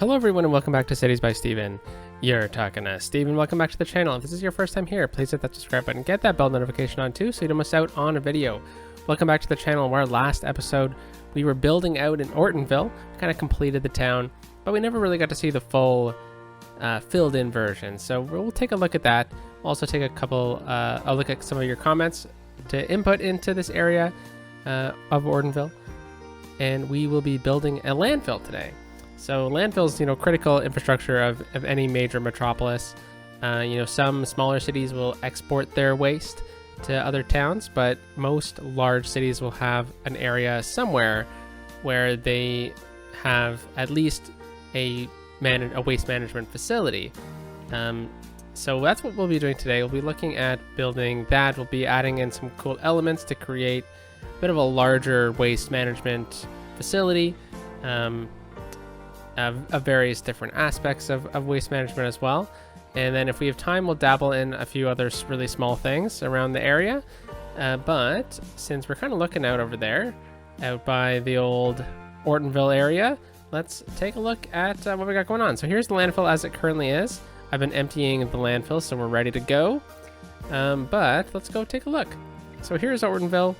Hello everyone and welcome back to Cities by Steven. You're talking to Steven. Welcome back to the channel. If this is your first time here, please hit that subscribe button. Get that bell notification on too so you don't miss out on a video. Welcome back to the channel. Where last episode we were building out in Ortonville. We kind of completed the town, but we never really got to see the full filled in version. So we'll take a look at that. We'll also take a look at some of your comments to input into this area of Ortonville. And we will be building a landfill today. So landfills, critical infrastructure of any major metropolis. Some smaller cities will export their waste to other towns, but most large cities will have an area somewhere where they have at least a waste management facility. So that's what we'll be doing today. We'll be looking at building that. We'll be adding in some cool elements to create a bit of a larger waste management facility. Of various different aspects of waste management as well. And then if we have time, we'll dabble in a few other really small things around the area. But since we're kind of looking out over there, out by the old Ortonville area, let's take a look at what we got going on. So here's the landfill as it currently is. I've been emptying the landfill, so we're ready to go. But let's go take a look. So here's Ortonville,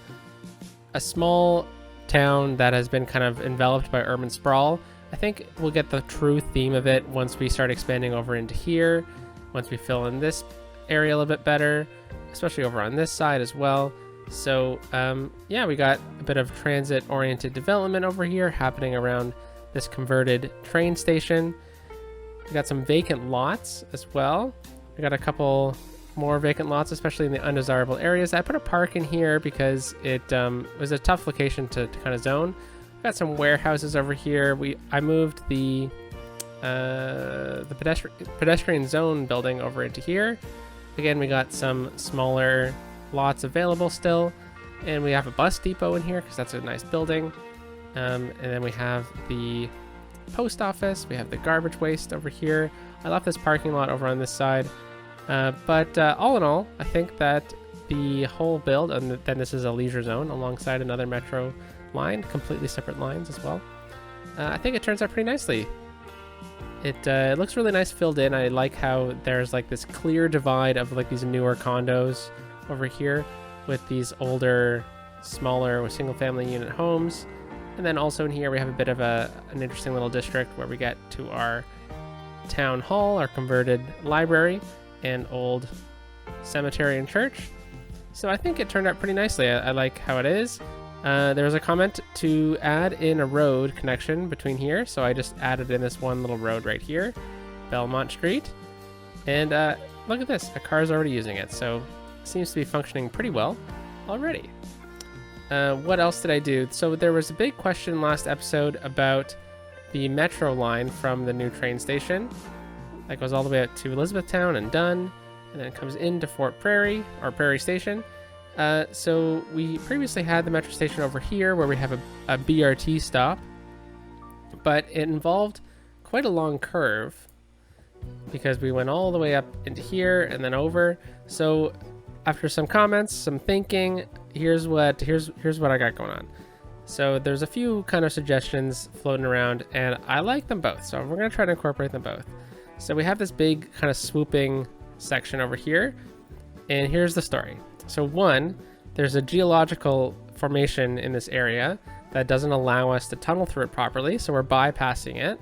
a small town that has been kind of enveloped by urban sprawl. I think we'll get the true theme of it once we start expanding over into here, once we fill in this area a little bit better, especially over on this side as well. So yeah, we got a bit of transit-oriented development over here happening around this converted train station. We got some vacant lots as well. We got a couple more vacant lots, especially in the undesirable areas. I put a park in here because it was a tough location to kind of zone. Got some warehouses over here. I moved the pedestrian zone building over into here. Again, we got some smaller lots available still, and we have a bus depot in here because that's a nice building. And then we have the post office. We have the garbage waste over here. I left this parking lot over on this side. But all in all, I think that the whole build, and then this is a leisure zone alongside another metro line, completely separate lines as well. I think it turns out pretty nicely. It looks really nice filled in. I like how there's like this clear divide of like these newer condos over here with these older, smaller single family unit homes. And then also in here we have a bit of an interesting little district where we get to our town hall, our converted library, and old cemetery and church. So I think it turned out pretty nicely. I like how it is. There was a comment to add in a road connection between here, so I just added in this one little road right here, Belmont Street. And look at this, a car's already using it, so it seems to be functioning pretty well already. What else did I do? So there was a big question last episode about the metro line from the new train station. That goes all the way up to Elizabethtown and Dunn, and then it comes into Fort Prairie, or Prairie Station. So we previously had the metro station over here where we have a BRT stop, but it involved quite a long curve because we went all the way up into here and then over. So after some comments, some thinking, here's what I got going on. So there's a few kind of suggestions floating around, and I like them both. So we're going to try to incorporate them both. So we have this big kind of swooping section over here, and here's the story. So one, there's a geological formation in this area that doesn't allow us to tunnel through it properly, so we're bypassing it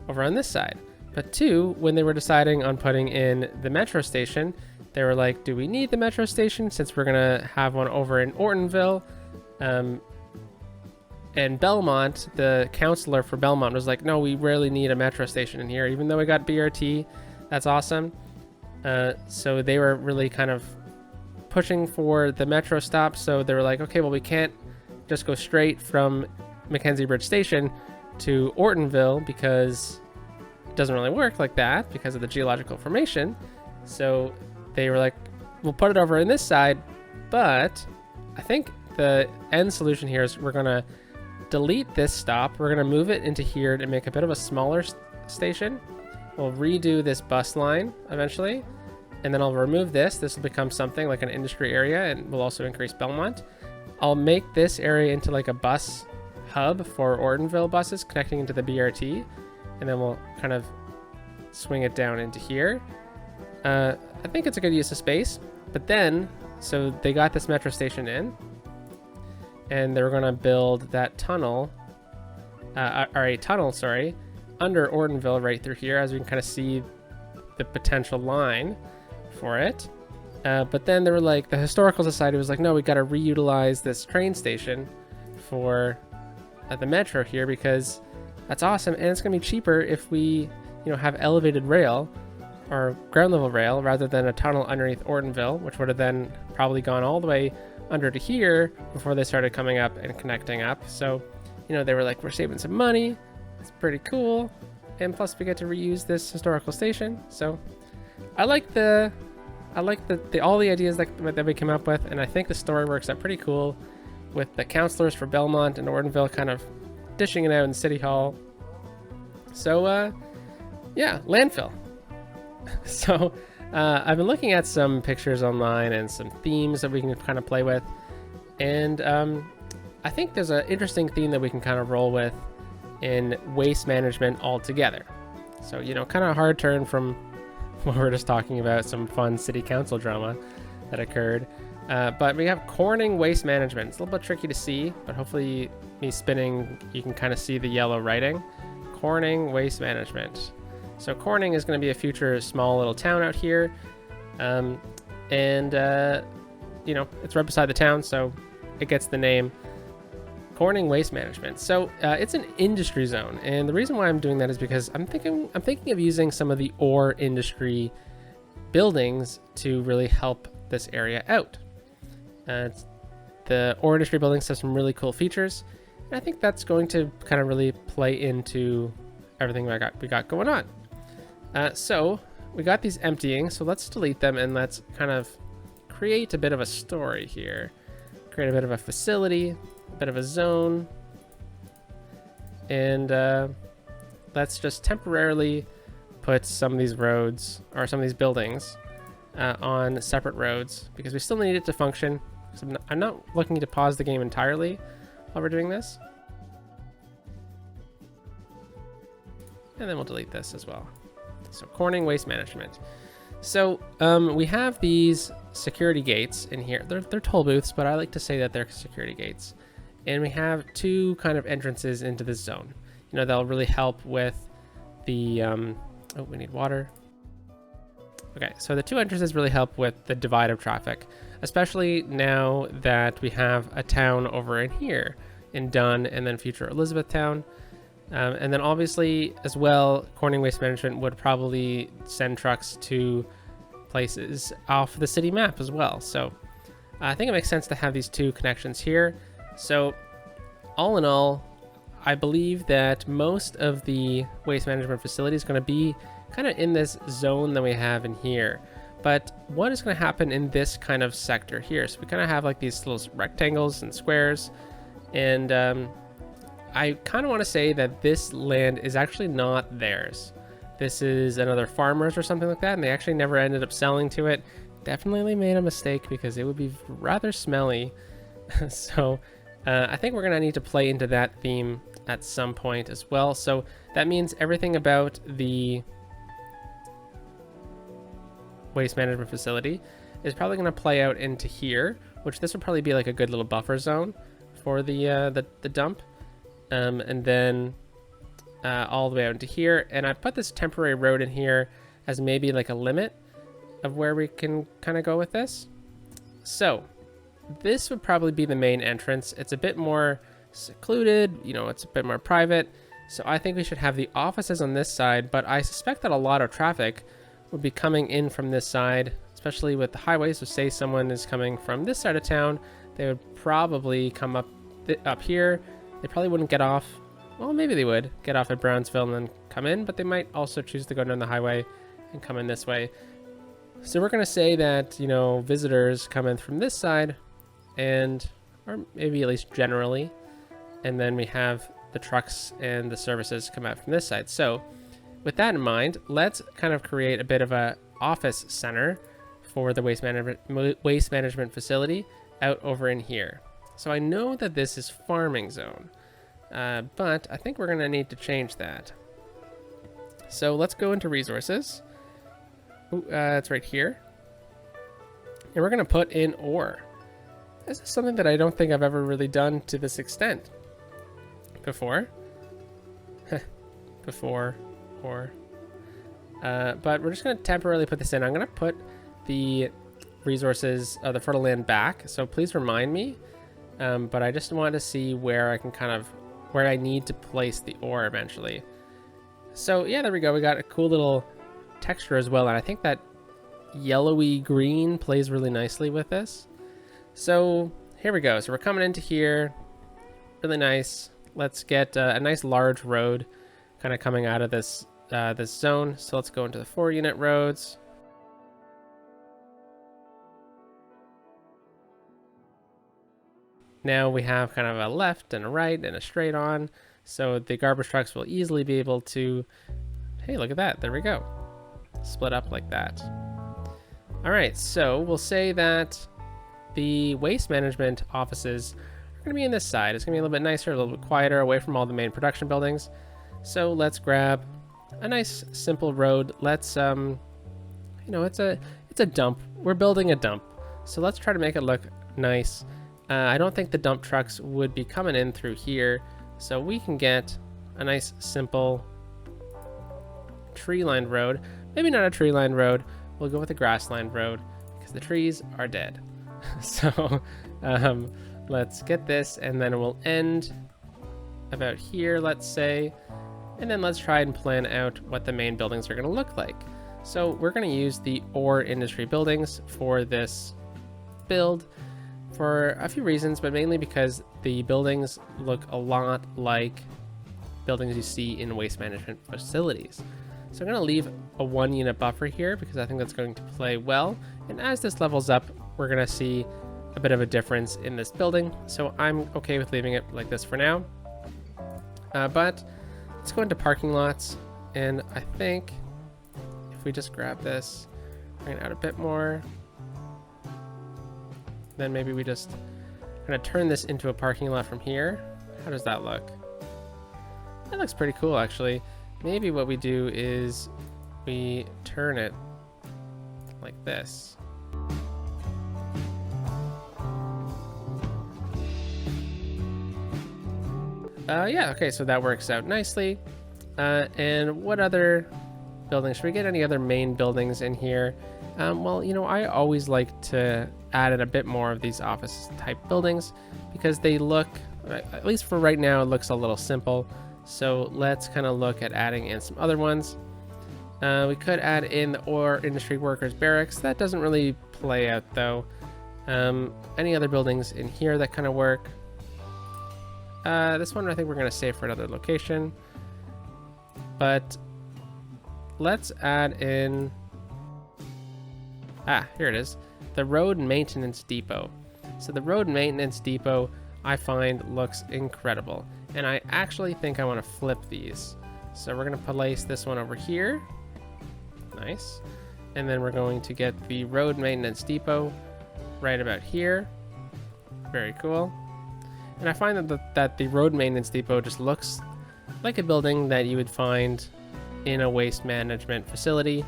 over on this side. But two, when they were deciding on putting in the metro station, they were like, do we need the metro station since we're gonna have one over in Ortonville? And Belmont, the counselor for Belmont, was like, no, we really need a metro station in here, even though we got BRT. That's awesome. So they were really kind of pushing for the metro stop, so they were like, okay, well, we can't just go straight from Mackenzie Bridge Station to Ortonville because it doesn't really work like that because of the geological formation. So they were like, we'll put it over in this side, but I think the end solution here is we're gonna delete this stop, we're gonna move it into here to make a bit of a smaller station. We'll redo this bus line eventually, and then I'll remove this. This will become something like an industry area, and will also increase Belmont. I'll make this area into like a bus hub for Ortonville buses connecting into the BRT. and then we'll kind of swing it down into here. I think it's a good use of space. But then, so they got this metro station in, and they're going to build that tunnel, or a tunnel, sorry, under Ortonville right through here, as we can kind of see the potential line for it. But then they were like, the Historical Society was like, no, we got to reutilize this train station for the metro here, because that's awesome, and it's going to be cheaper if we, have elevated rail or ground level rail rather than a tunnel underneath Ortonville, which would have then probably gone all the way under to here before they started coming up and connecting up. So, they were like, we're saving some money. It's pretty cool. And plus we get to reuse this historical station. So I like all the ideas that we came up with. And I think the story works out pretty cool with the counselors for Belmont and Ortonville kind of dishing it out in City Hall. So, yeah, landfill. So I've been looking at some pictures online and some themes that we can kind of play with. And I think there's an interesting theme that we can kind of roll with in waste management altogether. So, kind of a hard turn from what we're just talking about, some fun city council drama that occurred. But we have Corning waste management. It's a little bit tricky to see, but hopefully me spinning, you can kind of see the yellow writing. Corning waste management. So Corning is going to be a future small little town out here. It's right beside the town, so it gets the name Corning Waste Management. So it's an industry zone, and the reason why I'm doing that is because I'm thinking of using some of the ore industry buildings to really help this area out. The ore industry buildings have some really cool features, and I think that's going to kind of really play into everything we got going on. So we got these emptying, so let's delete them and let's kind of create a bit of a story here. Create a bit of a facility, a bit of a zone, and let's just temporarily put some of these roads or some of these buildings on separate roads, because we still need it to function. So I'm not looking to pause the game entirely while we're doing this. And then we'll delete this as well. So Corning Waste Management. So we have these security gates in here. They're toll booths, but I like to say that they're security gates. And we have two kind of entrances into this zone. They'll really help with the, oh, we need water. Okay, so the two entrances really help with the divide of traffic, especially now that we have a town over in here in Dunn and then future Elizabethtown. And then obviously as well, Corning Waste Management would probably send trucks to places off the city map as well. So I think it makes sense to have these two connections here. So all in all, I believe that most of the waste management facility is going to be kind of in this zone that we have in here. But what is going to happen in this kind of sector here? So we kind of have like these little rectangles and squares, and I kind of want to say that this land is actually not theirs. This is another farmer's or something like that, and they actually never ended up selling to it. Definitely made a mistake because it would be rather smelly. So I think we're going to need to play into that theme at some point as well. So that means everything about the waste management facility is probably going to play out into here, which this would probably be like a good little buffer zone for the dump. And then all the way out into here. And I put this temporary road in here as maybe like a limit of where we can kind of go with this. So this would probably be the main entrance. It's a bit more secluded, it's a bit more private. So I think we should have the offices on this side, but I suspect that a lot of traffic would be coming in from this side, especially with the highways. So say someone is coming from this side of town, they would probably come up here. They probably wouldn't get off. Well, maybe they would get off at Brownsville and then come in, but they might also choose to go down the highway and come in this way. So we're going to say that, visitors come in from this side, or maybe at least generally, and then we have the trucks and the services come out from this side. So with that in mind, let's kind of create a bit of a office center for the waste management facility out over in here. So I know that this is farming zone, but I think we're going to need to change that. So let's go into resources. Ooh, it's right here. And we're going to put in ore. This is something that I don't think I've ever really done to this extent before. Before, or. But we're just going to temporarily put this in. I'm going to put the resources, the fertile land back. So please remind me. But I just want to see where I can where I need to place the ore eventually. So yeah, there we go. We got a cool little texture as well. And I think that yellowy green plays really nicely with this. So here we go. So we're coming into here. Really nice. Let's get a nice large road kind of coming out of this this zone. So let's go into the 4-unit roads. Now we have kind of a left and a right and a straight on. So the garbage trucks will easily be able to, hey, look at that. There we go. Split up like that. All right, so we'll say that the waste management offices are going to be in this side. It's going to be a little bit nicer, a little bit quieter, away from all the main production buildings. So let's grab a nice simple road. Let's you know, it's a dump. We're building a dump, so let's try to make it look nice. I don't think the dump trucks would be coming in through here, so we can get a nice simple tree-lined road. Maybe not a tree-lined road. We'll go with a grass-lined road because the trees are dead. So let's get this, and then we'll end about here, let's say. And then let's try and plan out what the main buildings are going to look like. So we're going to use the ore industry buildings for this build for a few reasons, but mainly because the buildings look a lot like buildings you see in waste management facilities. So I'm going to leave a 1-unit buffer here because I think that's going to play well. And as this levels up, we're going to see a bit of a difference in this building. So I'm okay with leaving it like this for now. But let's go into parking lots. And I think if we just grab this, bring it out a bit more, then maybe we just kind of turn this into a parking lot from here. How does that look? That looks pretty cool, actually. Maybe what we do is we turn it like this. Yeah, okay, so that works out nicely. And what other buildings? Should we get any other main buildings in here? Well, you know, I always like to add in a bit more of these office type buildings because they look, at least for right now, it looks a little simple. So let's kind of look at adding in some other ones. We could add in the ore industry workers barracks. That doesn't really play out though. Any other buildings in here that kind of work? This one I think we're going to save for another location. But let's add in, here it is, the road maintenance depot. So the road maintenance depot I find looks incredible. And I actually think I want to flip these. So we're going to place this one over here. Nice. And then we're going to get the road maintenance depot right about here. Very cool. And I find that the road maintenance depot just looks like a building that you would find in a waste management facility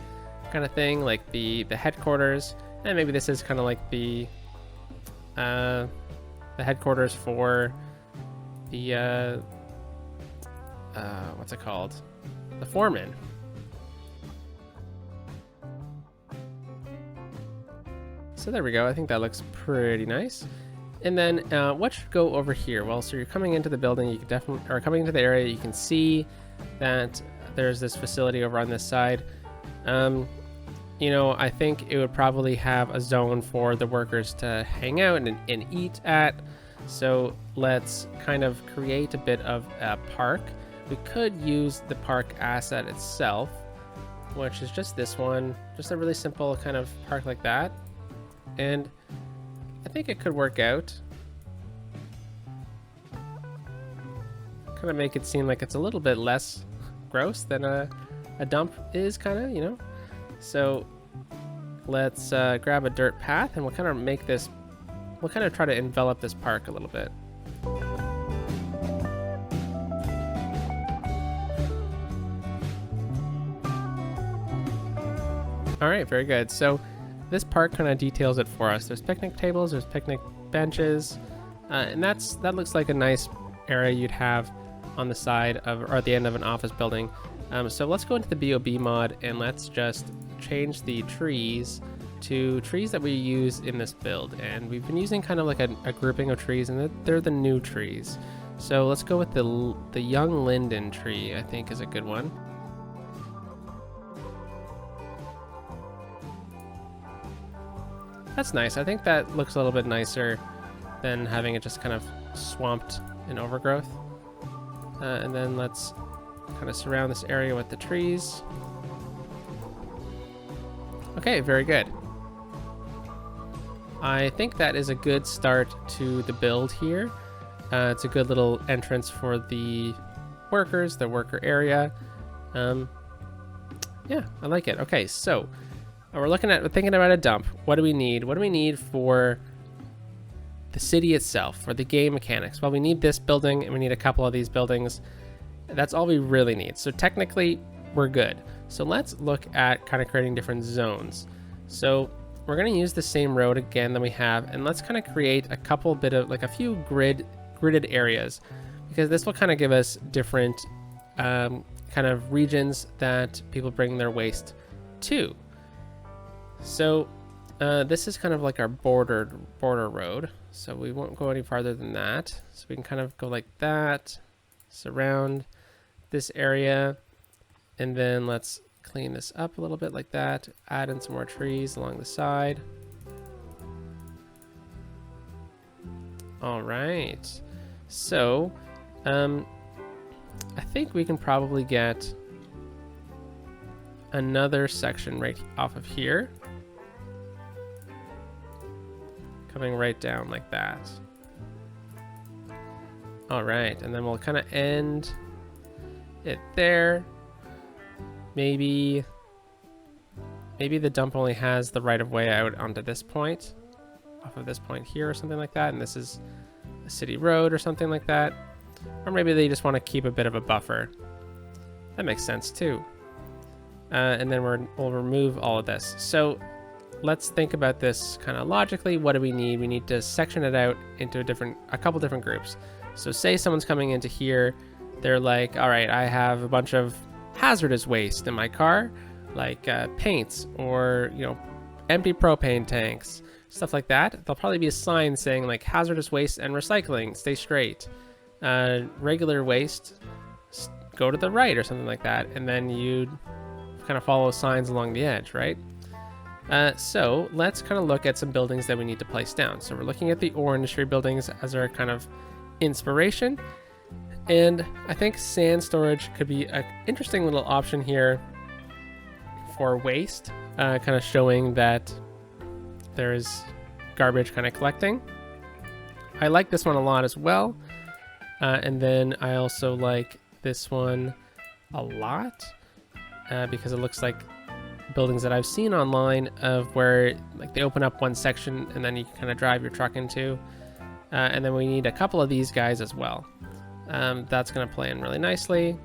kind of thing, like the headquarters. And maybe this is kind of like the headquarters for the what's it called? The foreman. So there we go. I think that looks pretty nice. And then what should go over here? Well, so you're coming into the building, you can definitely, or coming into the area, you can see that there's this facility over on this side. You know, I think it would probably have a zone for the workers to hang out and eat at. So let's kind of create a bit of a park. We could use the park asset itself, which is just this one, just a really simple kind of park like that. And I think it could work out. Kind of make it seem like it's a little bit less gross than a dump is, kind of, you know. So let's grab a dirt path and we'll kind of make this, we'll kind of try to envelop this park a little bit. All right, very good. So this part kind of details it for us. There's picnic tables, there's picnic benches, and that looks like a nice area you'd have on the side of or at the end of an office building. So let's go into the BOB mod and let's just change the trees to trees that we use in this build. And we've been using kind of like a grouping of trees, and they're the new trees. So let's go with the young linden tree, I think is a good one. That's nice. I think that looks a little bit nicer than having it just kind of swamped in overgrowth. And then let's kind of surround this area with the trees. Okay, very good. I think that is a good start to the build here. It's a good little entrance for the workers, the worker area. Yeah, I like it. Okay, so we're thinking about a dump. What do we need? What do we need for the city itself, for the game mechanics? Well, we need this building and we need a couple of these buildings. That's all we really need. So technically we're good. So let's look at kind of creating different zones. So we're going to use the same road again that we have, and let's kind of create a few gridded areas, because this will kind of give us different kind of regions that people bring their waste to. So this is kind of like our border road, so we won't go any farther than that. So we can kind of go like that, surround this area, and then let's clean this up a little bit like that, add in some more trees along the side. All right, so I think we can probably get another section right off of here, coming right down like that. All right, and then we'll kind of end it there. Maybe the dump only has the right of way out onto this point, off of this point here or something like that, and this is a city road or something like that. Or maybe they just want to keep a bit of a buffer. That makes sense too. And then we'll remove all of this. So let's think about this kind of logically. What do we need? We need to section it out into a couple different groups. So say someone's coming into here, they're like, all right, I have a bunch of hazardous waste in my car, like paints or empty propane tanks, stuff like that. There'll probably be a sign saying like hazardous waste and recycling, stay straight. Regular waste, go to the right or something like that, and then you'd kind of follow signs along the edge, right? So let's kind of look at some buildings that we need to place down. So we're looking at the ore industry buildings as our kind of inspiration, and I think sand storage could be an interesting little option here for waste, kind of showing that there's garbage kind of collecting. I like this one a lot as well. And then I also like this one a lot because it looks like buildings that I've seen online of where like they open up one section and then you can kind of drive your truck into. And then we need a couple of these guys as well. That's going to play in really nicely.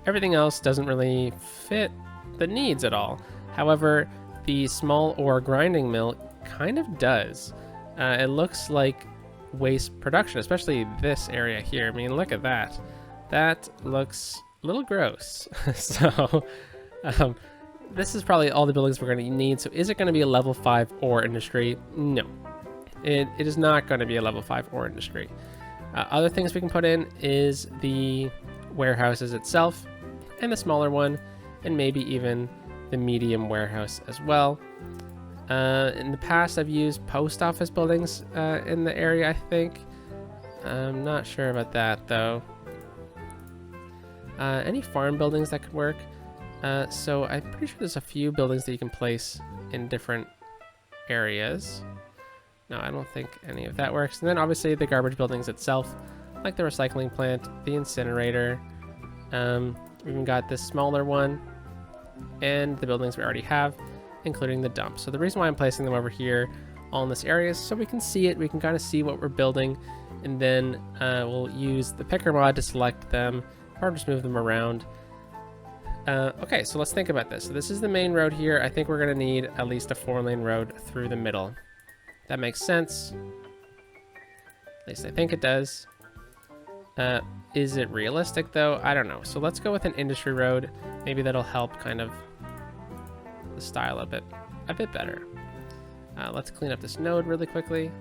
Everything else doesn't really fit the needs at all. However, the small ore grinding mill kind of does. It looks like waste production, especially this area here. I mean, look at that. That looks a little gross. So this is probably all the buildings we're going to need. So is it going to be a level 5 ore industry? No, it is not going to be a level 5 ore industry. Other things we can put in is the warehouses itself and the smaller one, and maybe even the medium warehouse as well. In the past, I've used post office buildings in the area, I think. I'm not sure about that, though. Any farm buildings that could work. So I'm pretty sure there's a few buildings that you can place in different areas. No, I don't think any of that works. And then obviously the garbage buildings itself, like the recycling plant, the incinerator. We've even got this smaller one, and the buildings we already have, including the dump. So the reason why I'm placing them over here all in this area is so we can see it, we can kind of see what we're building, and then we'll use the picker mod to select them or just move them around. Okay, so let's think about this. So this is the main road here. I think we're going to need at least a 4-lane road through the middle. That makes sense. At least I think it does. Is it realistic though? I don't know. So let's go with an industry road. Maybe that'll help kind of the style a bit better. Let's clean up this node really quickly.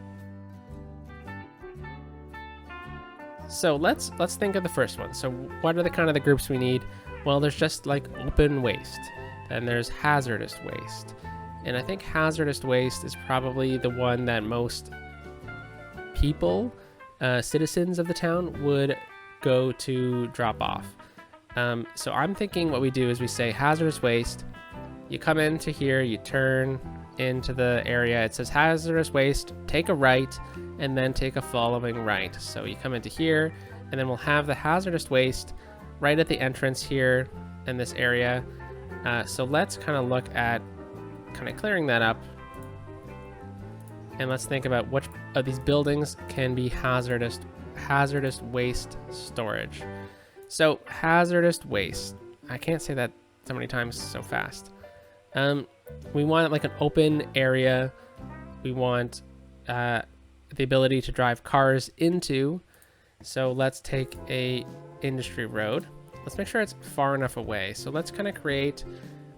So let's think of the first one. So what are the kind of the groups we need? Well, there's just like open waste, and there's hazardous waste. And I think hazardous waste is probably the one that most people, citizens of the town, would go to drop off. So I'm thinking what we do is we say hazardous waste. You come into here, you turn into the area. It says hazardous waste, take a right, and then take a following right. So you come into here, and then we'll have the hazardous waste right at the entrance here in this area. So let's kind of look at kind of clearing that up. And let's think about which of these buildings can be hazardous waste storage. So hazardous waste. I can't say that so many times so fast. We want like an open area. We want the ability to drive cars into. So let's take a industry road. Let's make sure it's far enough away. So let's kind of create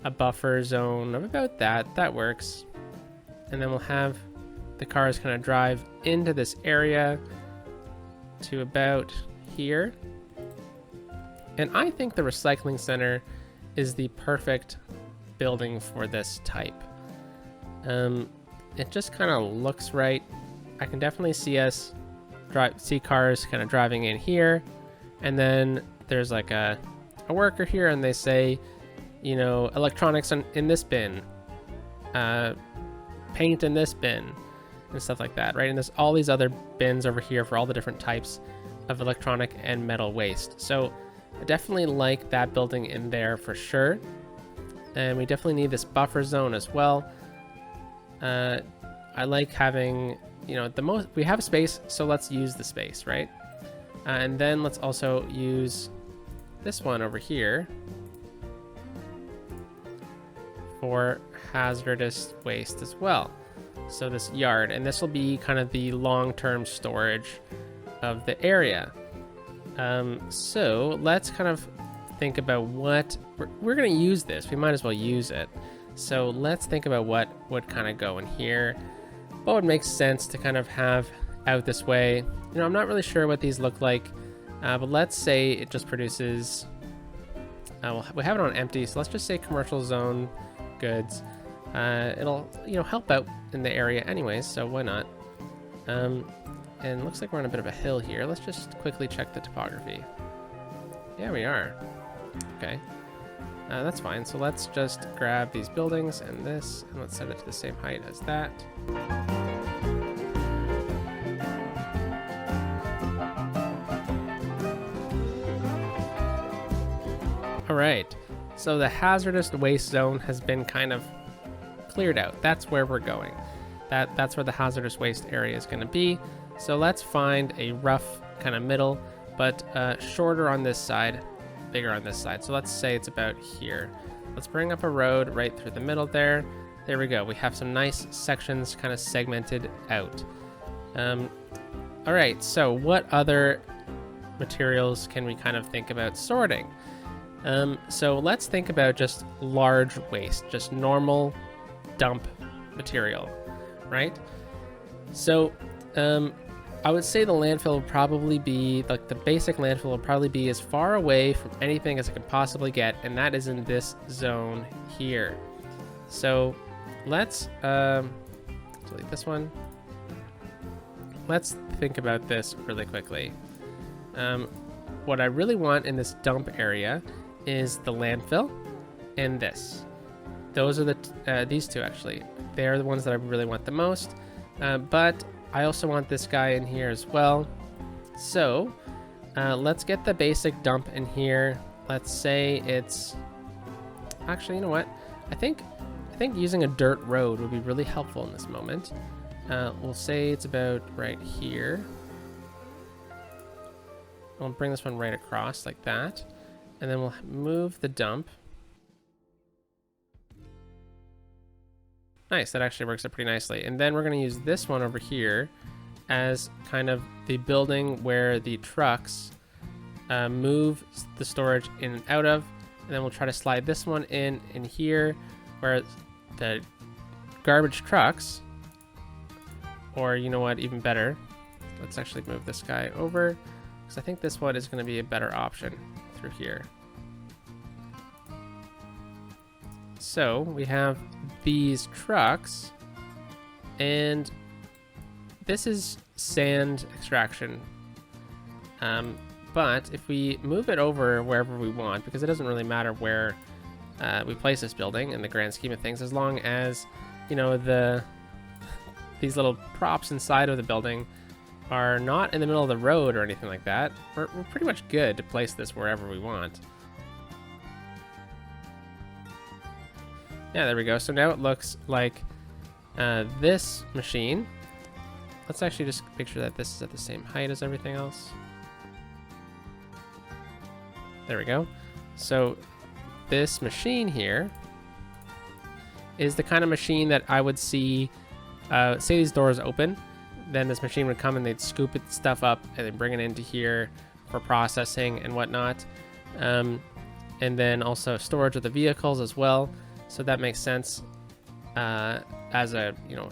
a buffer zone of about that. That works. And then we'll have the cars kind of drive into this area to about here. And I think the recycling center is the perfect building for this type. It just kind of looks right. I can definitely see see cars kind of driving in here, and then there's like a worker here, and they say, you know, electronics in this bin, paint in this bin, and stuff like that, right? And there's all these other bins over here for all the different types of electronic and metal waste. So I definitely like that building in there for sure. And we definitely need this buffer zone as well. I like having, you know, we have space, so let's use the space, right? And then let's also use this one over here for hazardous waste as well. So this yard, and this will be kind of the long-term storage of the area. So let's kind of think about what we're going to use this. We might as well use it. So let's think about what would kind of go in here. What would make sense to kind of have out this way. You know, I'm not really sure what these look like, but let's say it just produces, we have it on empty, so let's just say commercial zone goods. It'll, you know, help out in the area anyways, so why not? And it looks like we're on a bit of a hill here. Let's just quickly check the topography. Yeah, we are. Okay. That's fine. So let's just grab these buildings and this, and let's set it to the same height as that. All right. So the hazardous waste zone has been kind of cleared out. That's where we're going. That's where the hazardous waste area is going to be. So let's find a rough kind of middle, but shorter on this side, bigger on this side. So let's say it's about here. Let's bring up a road right through the middle there. There we go. We have some nice sections kind of segmented out. All right, so what other materials can we kind of think about sorting? So let's think about just large waste, just normal dump material, right? So I would say the landfill will probably be, like the basic landfill will probably be as far away from anything as it can possibly get, and that is in this zone here. So let's delete this one. Let's think about this really quickly. What I really want in this dump area is the landfill and this. Those are the these two actually. They're the ones that I really want the most. But I also want this guy in here as well. So let's get the basic dump in here. Let's say it's actually, you know what? I think using a dirt road would be really helpful in this moment. We'll say it's about right here. We'll bring this one right across like that. And then we'll move the dump Nice, that actually works out pretty nicely. And then we're going to use this one over here as kind of the building where the trucks move the storage in and out of. And then we'll try to slide this one in here where the garbage trucks, or you know what, even better, let's actually move this guy over because I think this one is going to be a better option through here. So we have these trucks, and this is sand extraction. But if we move it over wherever we want, because it doesn't really matter where we place this building in the grand scheme of things, as long as, you know, these little props inside of the building are not in the middle of the road or anything like that, we're pretty much good to place this wherever we want. Yeah, there we go. So now it looks like this machine. Let's actually just make sure that this is at the same height as everything else. There we go. So this machine here is the kind of machine that I would see, say these doors open, then this machine would come and they'd scoop its stuff up and then bring it into here for processing and whatnot. And then also storage of the vehicles as well. So that makes sense as a, you know,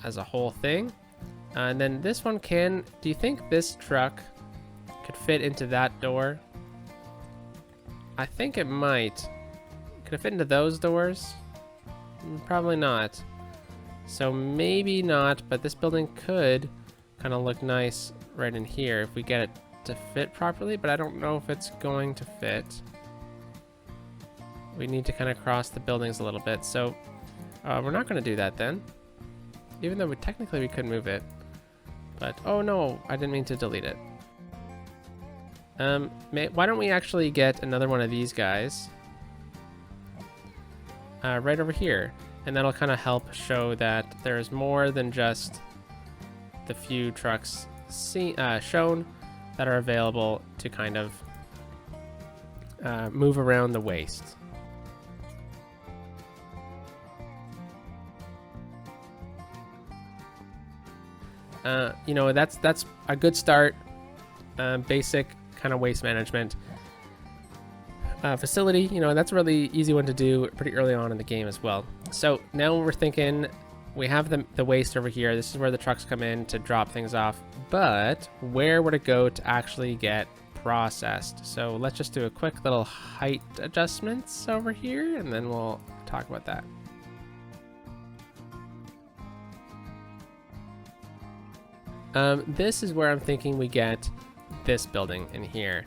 as a whole thing. And then this one can, do you think this truck could fit into that door? I think it might. Could it fit into those doors? Probably not. So maybe not, but this building could kind of look nice right in here if we get it to fit properly, but I don't know if it's going to fit. We need to kind of cross the buildings a little bit, so we're not going to do that then, even though technically we could move it. But oh no, I didn't mean to delete it. Why don't we actually get another one of these guys right over here, and that'll kind of help show that there's more than just the few trucks shown that are available to kind of move around the waste. You know, that's a good start. Basic kind of waste management facility. You know, that's a really easy one to do pretty early on in the game as well. So now we're thinking we have the waste over here. This is where the trucks come in to drop things off. But where would it go to actually get processed? So let's just do a quick little height adjustments over here, and then we'll talk about that. This is where I'm thinking we get this building in here.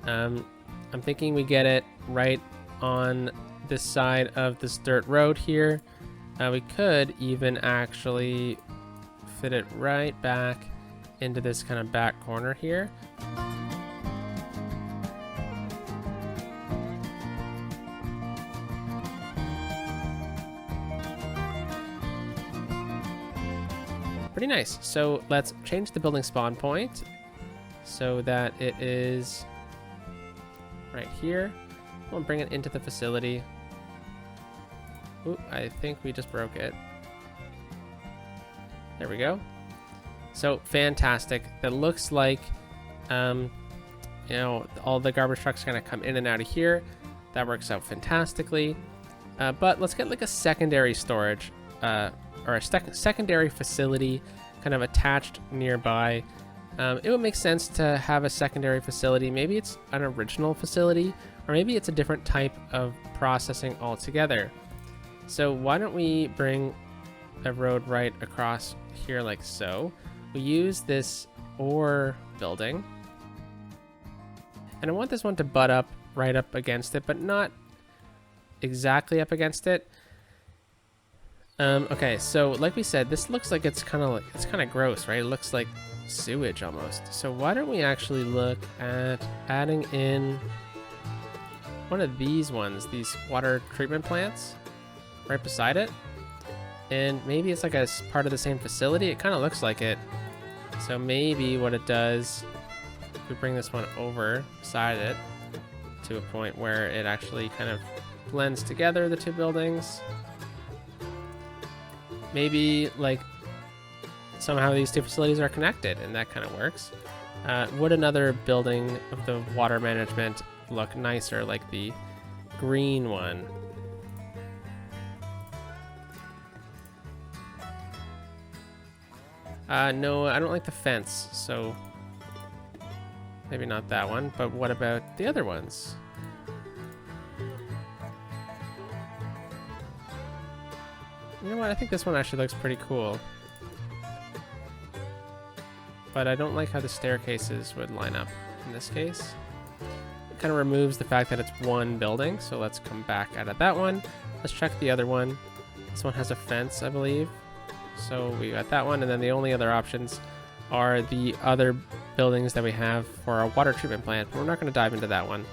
I'm thinking we get it right on this side of this dirt road here. We could even actually fit it right back into this kind of back corner here. Pretty nice. So let's change the building spawn point so that it is right here. We'll bring it into the facility. Ooh, I think we just broke it. There we go. So fantastic. That looks like, you know, all the garbage trucks kind of come in and out of here. That works out fantastically. But let's get like a secondary storage, or a secondary facility kind of attached nearby. It would make sense to have a secondary facility. Maybe it's an original facility, or maybe it's a different type of processing altogether. So why don't we bring a road right across here like so. We use this ore building, and I want this one to butt up right up against it, but not exactly up against it. Okay, so like we said, this looks like it's kind of gross, right? It looks like sewage almost. So why don't we actually look at adding in one of these ones, these water treatment plants right beside it, and maybe it's like a part of the same facility. It kind of looks like it. So maybe what it does, if we bring this one over beside it to a point where it actually kind of blends together, the two buildings. maybe like somehow these two facilities are connected, and that kind of works. Would another building of the water management look nicer, like the green one? No, I don't like the fence, so maybe not that one, but what about the other ones? You know what, I think this one actually looks pretty cool. But I don't like how the staircases would line up in this case. It kind of removes the fact that it's one building, so let's come back out of that one. Let's check the other one. This one has a fence, I believe. So we got that one, and then the only other options are the other buildings that we have for our water treatment plant, but we're not going to dive into that one.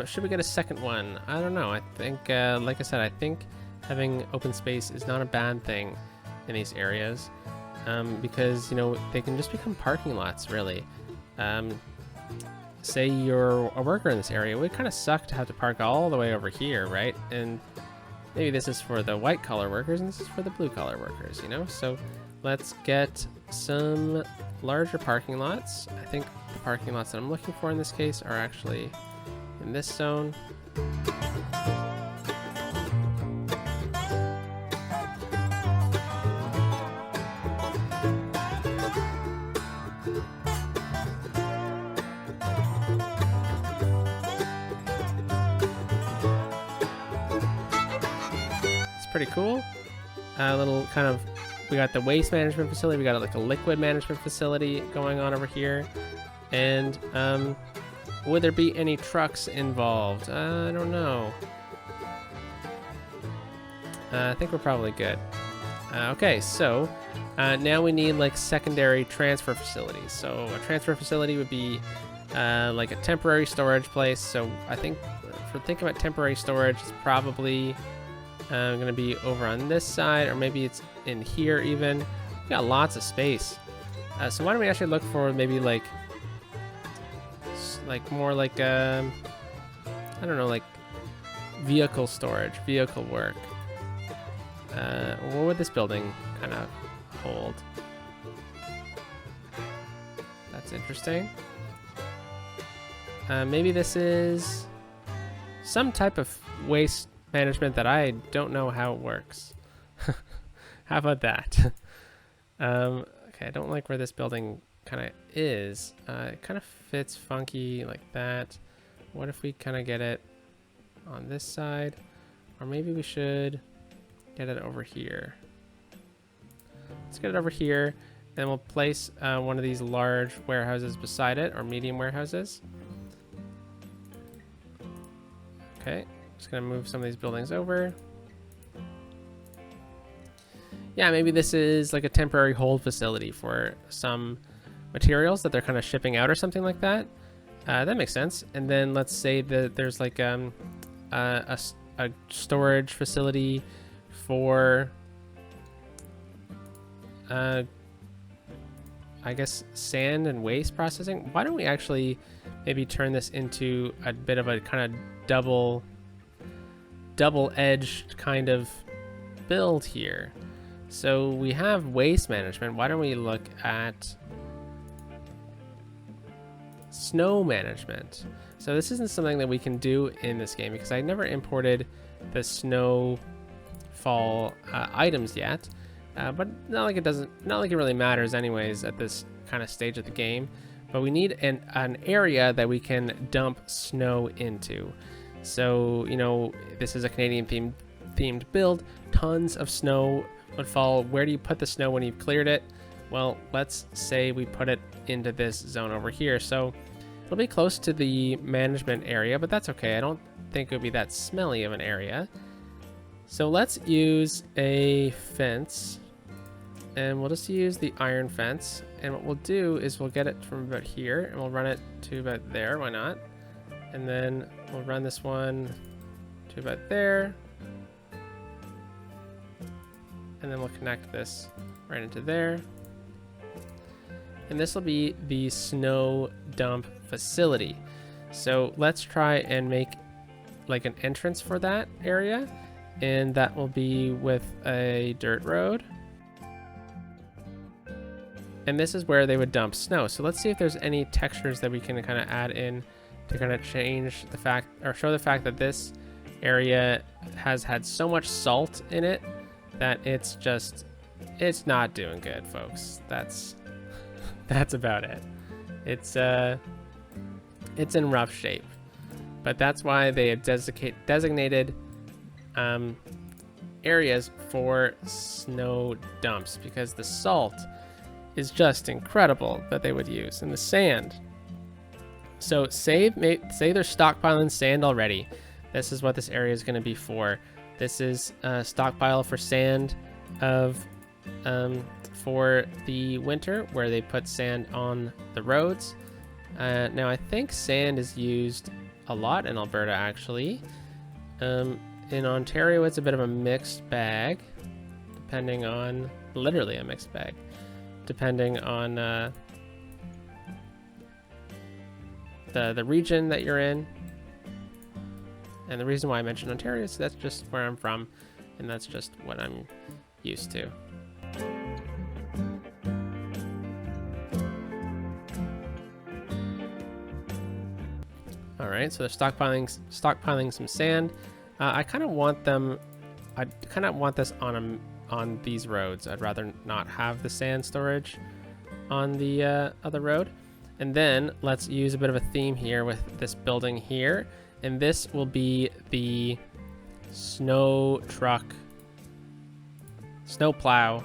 Should we get a second one? I don't know. I think, like I said, I think having open space is not a bad thing in these areas, because, you know, they can just become parking lots, really. Say you're a worker in this area, it would kind of suck to have to park all the way over here, right? And maybe this is for the white collar workers and this is for the blue collar workers, you know? So let's get some larger parking lots. I think the parking lots that I'm looking for in this case are actually in this zone. It's pretty cool. A little kind of, we got the waste management facility, we got like a liquid management facility going on over here, and would there be any trucks involved? I don't know. I think we're probably good. Okay, so now we need like secondary transfer facilities. So a transfer facility would be like a temporary storage place. So I think if we're thinking about temporary storage, it's probably going to be over on this side, or maybe it's in here even. We got lots of space. So why don't we actually look for maybe like more like I don't know, like vehicle storage, vehicle work. What would this building kind of hold? That's interesting. Maybe this is some type of waste management that I don't know how it works. How about that? Okay, I don't like where this building kind of is. It kind of fits funky like that. What if we kind of get it on this side? Or maybe we should get it over here. Let's get it over here, and we'll place one of these large warehouses beside it, or medium warehouses. Okay, just gonna move some of these buildings over. Yeah, maybe this is like a temporary hold facility for some materials that they're kind of shipping out or something like that. That makes sense. And then let's say that there's like a storage facility for I guess sand and waste processing. Why don't we actually maybe turn this into a bit of a kind of double-edged kind of build here? So we have waste management. Why don't we look at snow management? So this isn't something that we can do in this game because I never imported the snowfall items yet. But not like it really matters anyways at this kind of stage of the game. But we need an area that we can dump snow into. So, you know, this is a Canadian themed build. Tons of snow would fall. Where do you put the snow when you've cleared it? Well, let's say we put it into this zone over here. So it'll be close to the management area, but that's okay. I don't think it would be that smelly of an area. So let's use a fence, and we'll just use the iron fence. And what we'll do is we'll get it from about here and we'll run it to about there. Why not? And then we'll run this one to about there. And then we'll connect this right into there. And this will be the snow dump facility. So let's try and make like an entrance for that area. And that will be with a dirt road. And this is where they would dump snow. So let's see if there's any textures that we can kind of add in to kind of change the fact, or show the fact that this area has had so much salt in it that it's not doing good, folks. That's about it. It's in rough shape, but that's why they have designated areas for snow dumps, because the salt is just incredible that they would use, and the sand. So say they're stockpiling sand already. This is what this area is going to be for. This is a stockpile for sand for the winter, where they put sand on the roads. Now I think sand is used a lot in Alberta, actually. In Ontario, it's a bit of a mixed bag, literally a mixed bag, depending on the region that you're in. And the reason why I mentioned Ontario is that's just where I'm from, and that's just what I'm used to. All right, so they're stockpiling some sand. I kind of want this on these roads. I'd rather not have the sand storage on the other road. And then let's use a bit of a theme here with this building here. And this will be the snow plow.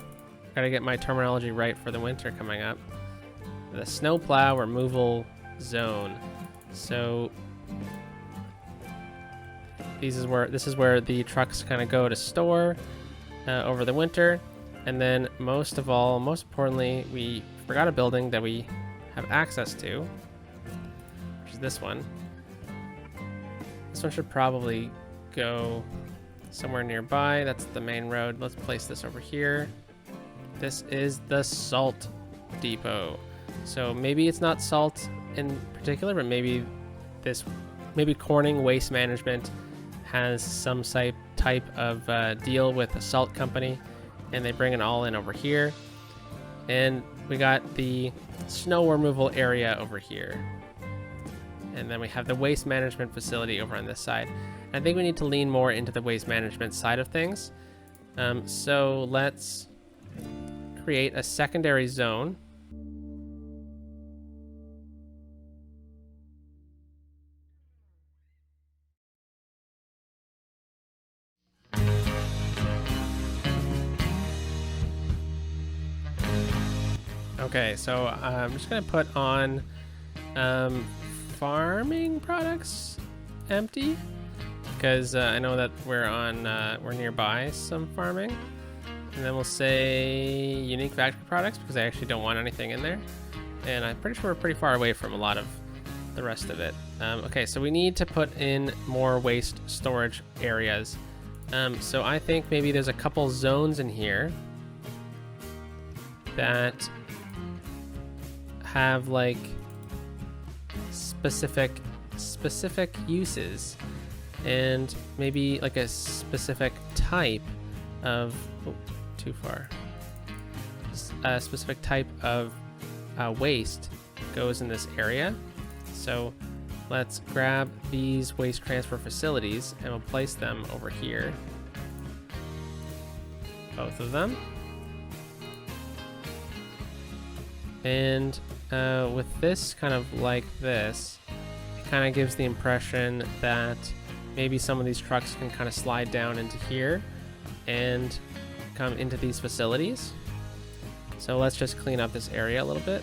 Gotta get my terminology right for the winter coming up. The snow plow removal zone. So this is where the trucks kind of go to store over the winter. And then most importantly, we forgot a building that we have access to, which is this one. This one should probably go somewhere nearby. That's the main road. Let's place this over here. This is the salt depot. So maybe it's not salt in particular, but maybe Corning Waste Management has some type of deal with a salt company, and they bring it all in over here. And we got the snow removal area over here. And then we have the waste management facility over on this side. I think we need to lean more into the waste management side of things. So let's create a secondary zone. Okay, so I'm just gonna put on farming products empty, because I know that we're nearby some farming. And then we'll say unique factory products, because I actually don't want anything in there, and I'm pretty sure we're pretty far away from a lot of the rest of it. Okay, so we need to put in more waste storage areas. So I think maybe there's a couple zones in here that have like specific uses, and maybe like a specific type of a specific type of waste goes in this area. So let's grab these waste transfer facilities and we'll place them over here, both of them. And with this kind of like this, it kind of gives the impression that maybe some of these trucks can kind of slide down into here and come into these facilities. So let's just clean up this area a little bit.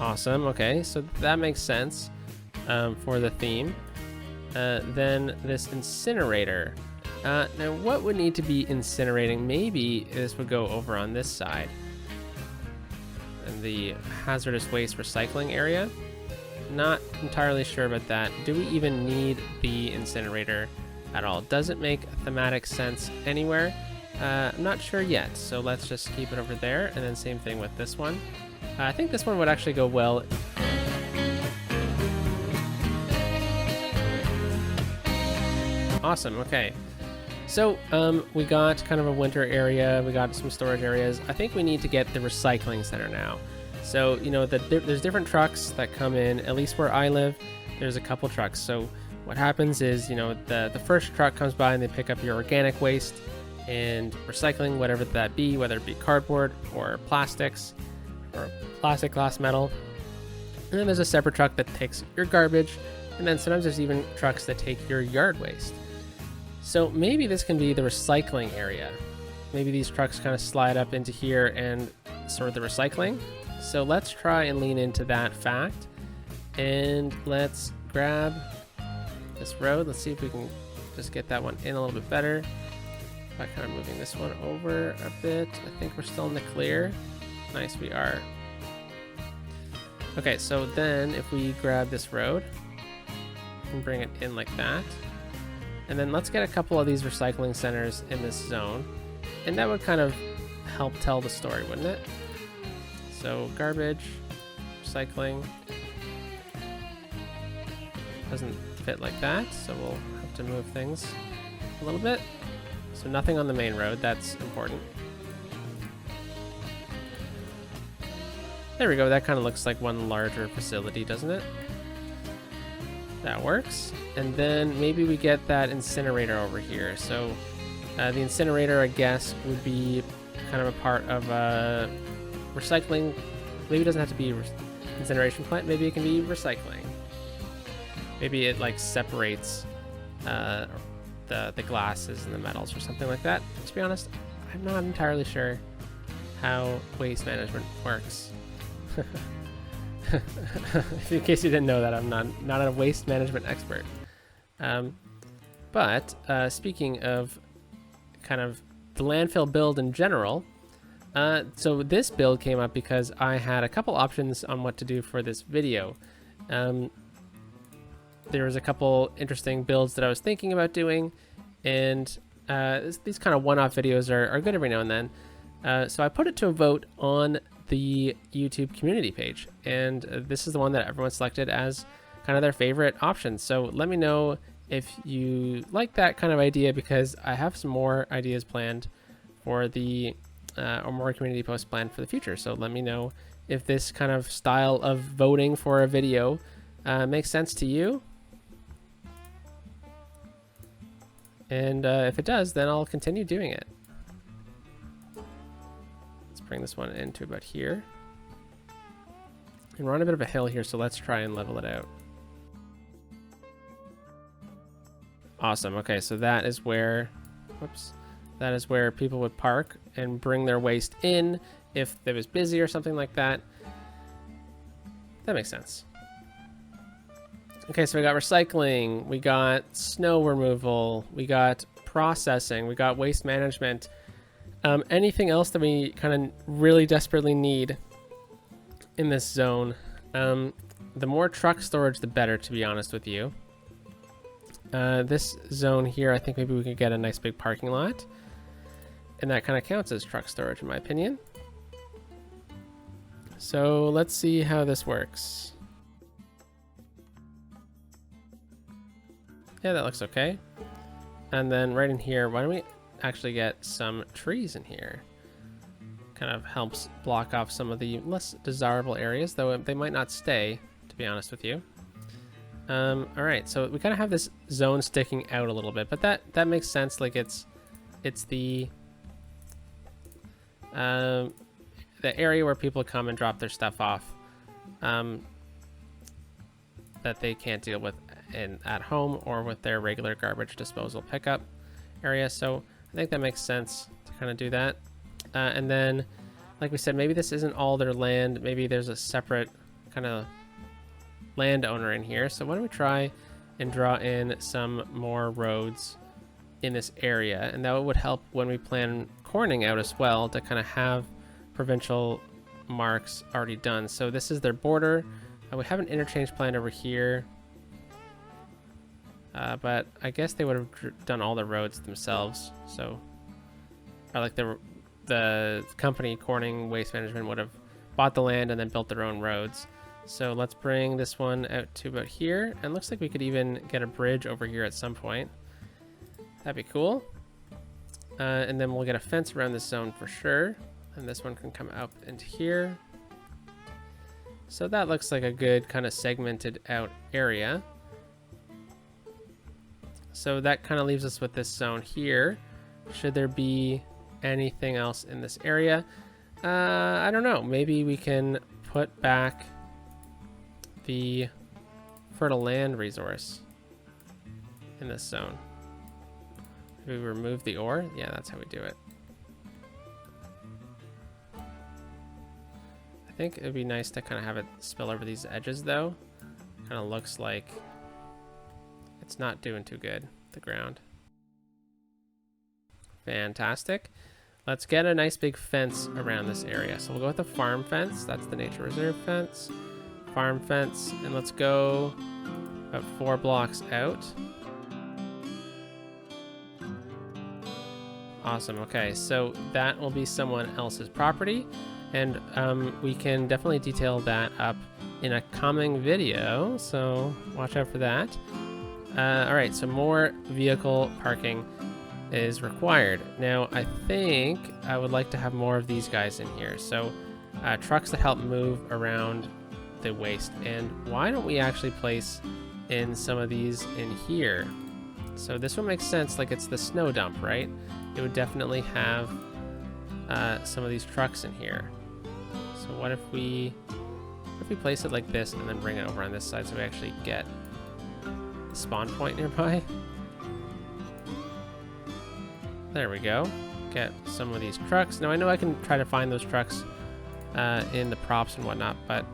Awesome. Okay, so that makes sense for the theme. Then this incinerator. Now, what would need to be incinerating? Maybe this would go over on this side. In the hazardous waste recycling area. Not entirely sure about that. Do we even need the incinerator at all? Does it make thematic sense anywhere? I'm not sure yet, so let's just keep it over there. And then same thing with this one. I think this one would actually go well. Awesome, okay. So we got kind of a winter area, we got some storage areas. I think we need to get the recycling center now. So, you know, there's different trucks that come in, at least where I live, there's a couple trucks. So what happens is, you know, the first truck comes by and they pick up your organic waste and recycling, whatever that be, whether it be cardboard or plastics or plastic, glass, metal. And then there's a separate truck that takes your garbage. And then sometimes there's even trucks that take your yard waste. So maybe this can be the recycling area. Maybe these trucks kind of slide up into here and sort the recycling. So let's try and lean into that fact. And let's grab this road. Let's see if we can just get that one in a little bit better. By kind of moving this one over a bit. I think we're still in the clear. Nice, we are. Okay, so then if we grab this road and bring it in like that. And then let's get a couple of these recycling centers in this zone. And that would kind of help tell the story, wouldn't it? So garbage, recycling. Doesn't fit like that, so we'll have to move things a little bit. So nothing on the main road, that's important. There we go, that kind of looks like one larger facility, doesn't it? That works. And then maybe we get that incinerator over here. So the incinerator, I guess, would be kind of a part of recycling. Maybe it doesn't have to be incineration plant. Maybe it can be recycling. Maybe it like separates the glasses and the metals or something like that. To be honest, I'm not entirely sure how waste management works. In case you didn't know that, I'm not a waste management expert. But speaking of kind of the landfill build in general, so this build came up because I had a couple options on what to do for this video. There was a couple interesting builds that I was thinking about doing, and these kind of one-off videos are good every now and then. So I put it to a vote on the YouTube community page, and this is the one that everyone selected as kind of their favorite option. So let me know if you like that kind of idea, because I have some more ideas planned for the or more community posts planned for the future. So let me know if this kind of style of voting for a video makes sense to you. And if it does, then I'll continue doing it. Let's bring this one into about here. And we're on a bit of a hill here, so let's try and level it out. Awesome. Okay, so that is where, whoops, that is where people would park and bring their waste in if it was busy or something like that. That makes sense. Okay, so we got recycling, we got snow removal, we got processing, we got waste management. Anything else that we kind of really desperately need in this zone? The more truck storage, the better, to be honest with you. This zone here, I think maybe we could get a nice big parking lot. And that kind of counts as truck storage, in my opinion. So let's see how this works. Yeah, that looks okay. And then right in here, why don't we actually get some trees in here? Kind of helps block off some of the less desirable areas, though they might not stay, to be honest with you. All right, so we kind of have this zone sticking out a little bit, but that makes sense. Like it's the area where people come and drop their stuff off that they can't deal with at home or with their regular garbage disposal pickup area. So I think that makes sense to kind of do that. And then, like we said, maybe this isn't all their land. Maybe there's a separate kind of landowner in here. So why don't we try and draw in some more roads in this area, and that would help when we plan corning out as well, to kind of have provincial marks already done. So this is their border. We have an interchange planned over here, but I guess they would have done all the roads themselves. So, or like the company Corning Waste Management would have bought the land and then built their own roads. So let's bring this one out to about here, and looks like we could even get a bridge over here at some point. That'd be cool. And then we'll get a fence around this zone for sure, and this one can come up into here. So that looks like a good kind of segmented out area. So that kind of leaves us with this zone here. Should there be anything else in this area? I don't know. Maybe we can put back the fertile land resource in this zone. Maybe we remove the ore? Yeah, that's how we do it. I think it'd be nice to kind of have it spill over these edges though. Kind of looks like it's not doing too good, the ground. Fantastic. Let's get a nice big fence around this area. So we'll go with the farm fence. That's the nature reserve fence. Farm fence, and let's go about 4 blocks out. Awesome. Okay, so that will be someone else's property, and we can definitely detail that up in a coming video, so watch out for that. All right, so more vehicle parking is required. Now, I think I would like to have more of these guys in here. So trucks that help move around the waste. And why don't we actually place in some of these in here? So this one makes sense, like it's the snow dump, right? It would definitely have some of these trucks in here. So what if we place it like this and then bring it over on this side so we actually get the spawn point nearby? There we go. Get some of these trucks. Now I know I can try to find those trucks in the props and whatnot, but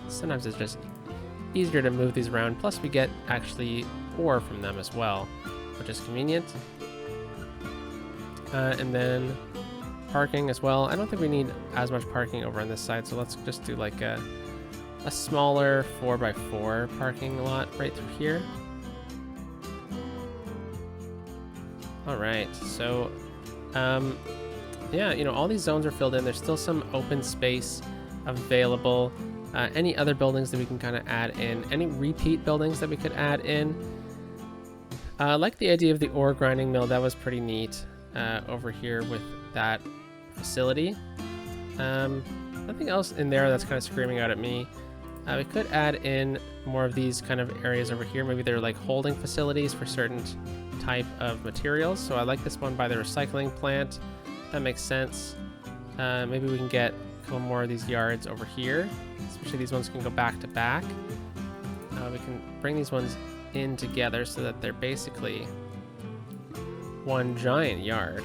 sometimes it's just easier to move these around. Plus we get actually ore from them as well, which is convenient. And then parking as well. I don't think we need as much parking over on this side, so let's just do like a smaller 4x4 parking lot right through here. All right, so yeah, you know, all these zones are filled in. There's still some open space available. Any other buildings that we can kind of add in, any repeat buildings that we could add in. I like the idea of the ore grinding mill. That was pretty neat over here with that facility. Nothing else in there that's kind of screaming out at me. We could add in more of these kind of areas over here. Maybe they're like holding facilities for certain type of materials. So I like this one by the recycling plant. That makes sense. Maybe we can get a couple more of these yards over here. Especially these ones can go back to back. We can bring these ones in together so that they're basically one giant yard.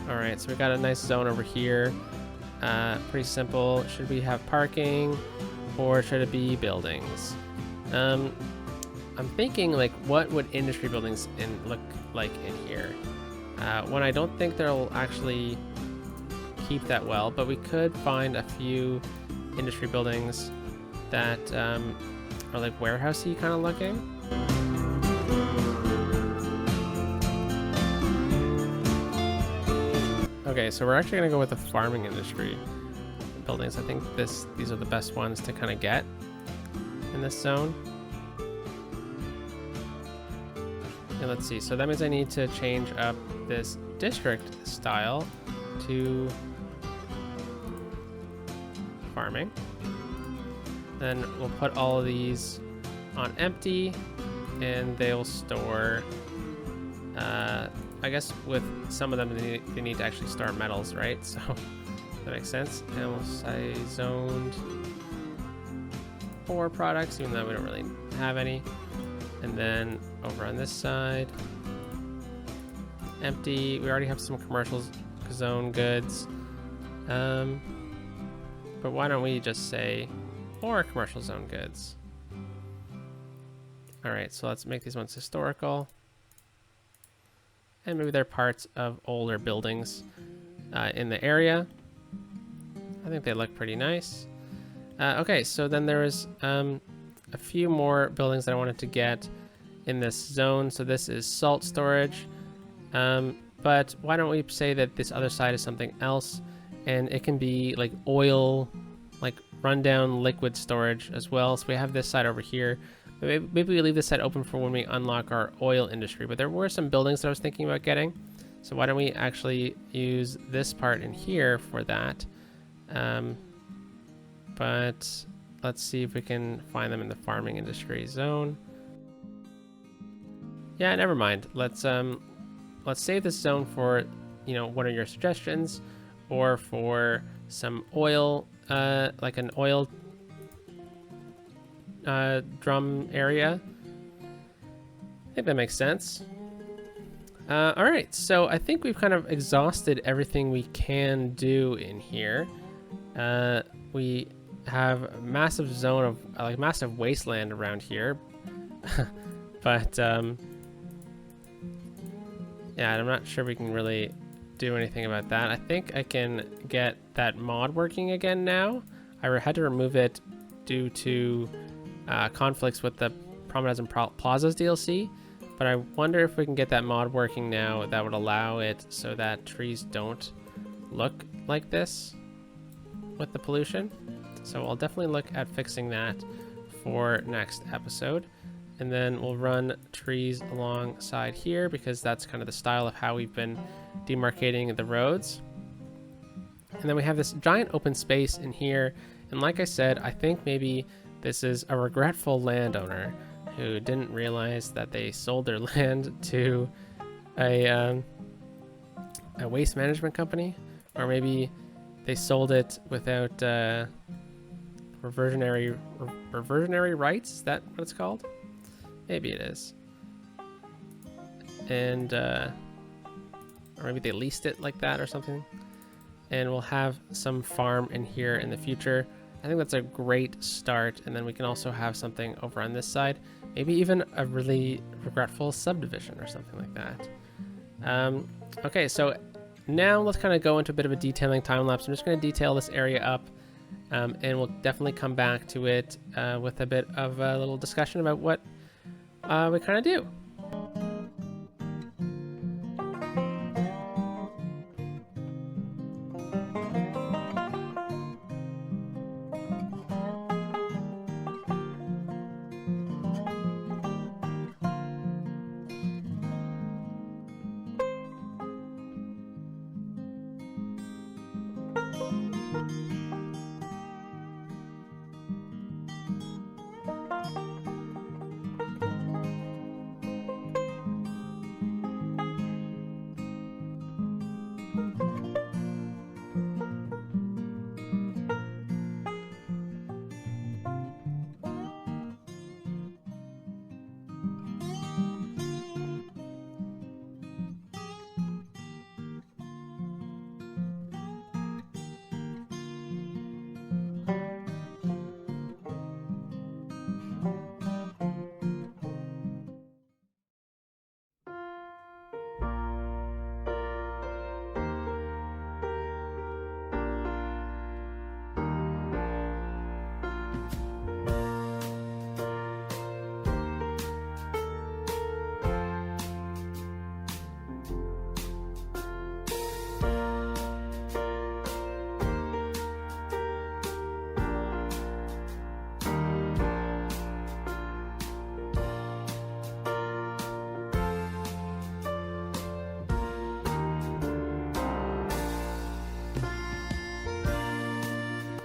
All right, so we got a nice zone over here. Pretty simple. Should we have parking or should it be buildings? I'm thinking like, what would industry buildings look like in here? One, I don't think they'll actually keep that well, but we could find a few industry buildings that are like warehousey kind of looking. Okay, so we're actually gonna go with the farming industry buildings. I think these are the best ones to kind of get in this zone. And let's see, so that means I need to change up this district style to farming. Then we'll put all of these on empty and they'll store, I guess with some of them they need to actually store metals, right? So that makes sense. And we'll say zoned for products, even though we don't really have any. And then over on this side, empty. We already have some commercial zone goods. But why don't we just say more commercial zone goods? All right, so let's make these ones historical. And maybe they're parts of older buildings in the area. I think they look pretty nice. Okay, so then there was a few more buildings that I wanted to get in this zone. So this is salt storage. But why don't we say that this other side is something else, and it can be like oil, like rundown liquid storage as well. So we have this side over here. Maybe we leave this side open for when we unlock our oil industry, but there were some buildings that I was thinking about getting. So why don't we actually use this part in here for that? But let's see if we can find them in the farming industry zone. Yeah, never mind. Let's save this zone for, one of your suggestions, or for some oil, like an oil drum area. I think that makes sense. All right, so I think we've kind of exhausted everything we can do in here. We have a massive zone of like massive wasteland around here, but yeah, I'm not sure we can really do anything about that. I think I can get that mod working again now. I had to remove it due to conflicts with the Promenades and Plazas DLC, but I wonder if we can get that mod working now that would allow it so that trees don't look like this with the pollution. So I'll definitely look at fixing that for next episode. And then we'll run trees alongside here because that's kind of the style of how we've been demarcating the roads. And then we have this giant open space in here. And like I said, I think maybe this is a regretful landowner who didn't realize that they sold their land to a waste management company, or maybe they sold it without reversionary rights. Is that what it's called? Maybe it is. And or maybe they leased it like that or something. And we'll have some farm in here in the future. I think that's a great start. And then we can also have something over on this side. Maybe even a really regretful subdivision or something like that. Okay, so now let's kind of go into a bit of a detailing time lapse. I'm just going to detail this area up. And we'll definitely come back to it with a bit of a little discussion about what we kind of do.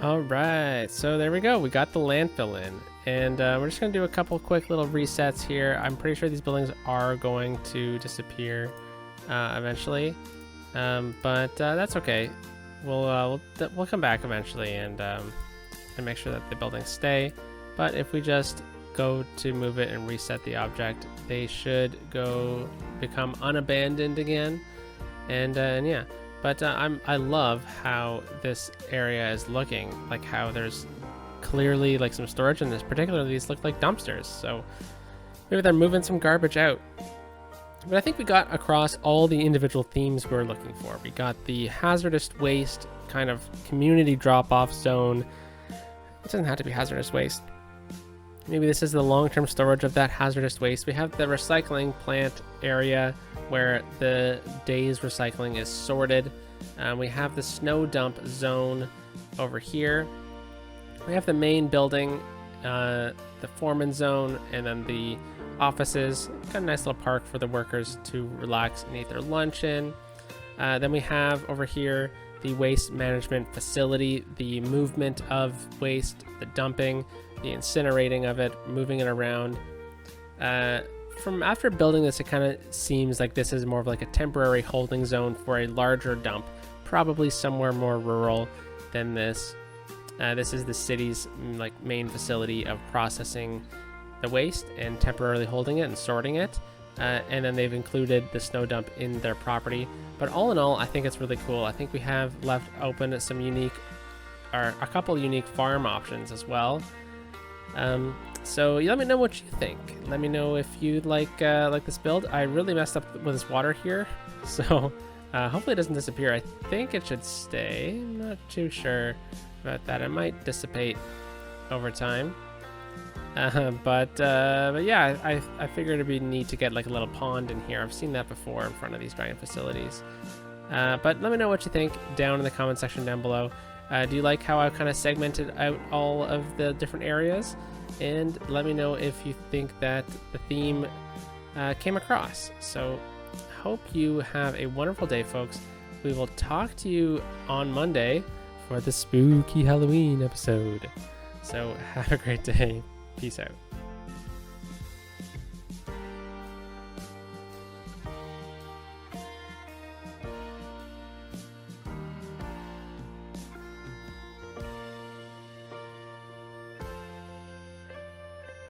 All right, so there we go. We got the landfill in, and we're just going to do a couple quick little resets here. I'm pretty sure these buildings are going to disappear eventually, but that's okay. We'll come back eventually and make sure that the buildings stay. But if we just go to move it and reset the object, they should go become unabandoned again. And yeah, but I love how this area is looking, like how there's clearly like some storage in this. Particularly, these look like dumpsters, so maybe they're moving some garbage out. But I think we got across all the individual themes we're looking for. We got the hazardous waste kind of community drop-off zone. It doesn't have to be hazardous waste. Maybe this is the long-term storage of that hazardous waste. We have the recycling plant area where the day's recycling is sorted. We have the snow dump zone over here. We have the main building, the foreman zone, and then the offices. Got a nice little park for the workers to relax and eat their lunch in. Then we have over here the waste management facility, the movement of waste, the dumping, the incinerating of it, moving it around. From after building this, it kind of seems like this is more of like a temporary holding zone for a larger dump, probably somewhere more rural than this. This is the city's like main facility of processing the waste and temporarily holding it and sorting it. And then they've included the snow dump in their property. But all in all, I think it's really cool. I think we have left open some unique, or a couple unique farm options as well. So let me know what you think. Let me know if you like this build. I really messed up with this water here, so hopefully it doesn't disappear. I think it should stay. I'm not too sure about that. It might dissipate over time. But yeah, I figured it'd be neat to get like a little pond in here. I've seen that before in front of these giant facilities. But let me know what you think down in the comment section down below. Do you like how I kind of segmented out all of the different areas? And let me know if you think that the theme came across. So hope you have a wonderful day, folks. We will talk to you on Monday for the spooky Halloween episode. So have a great day. Peace out.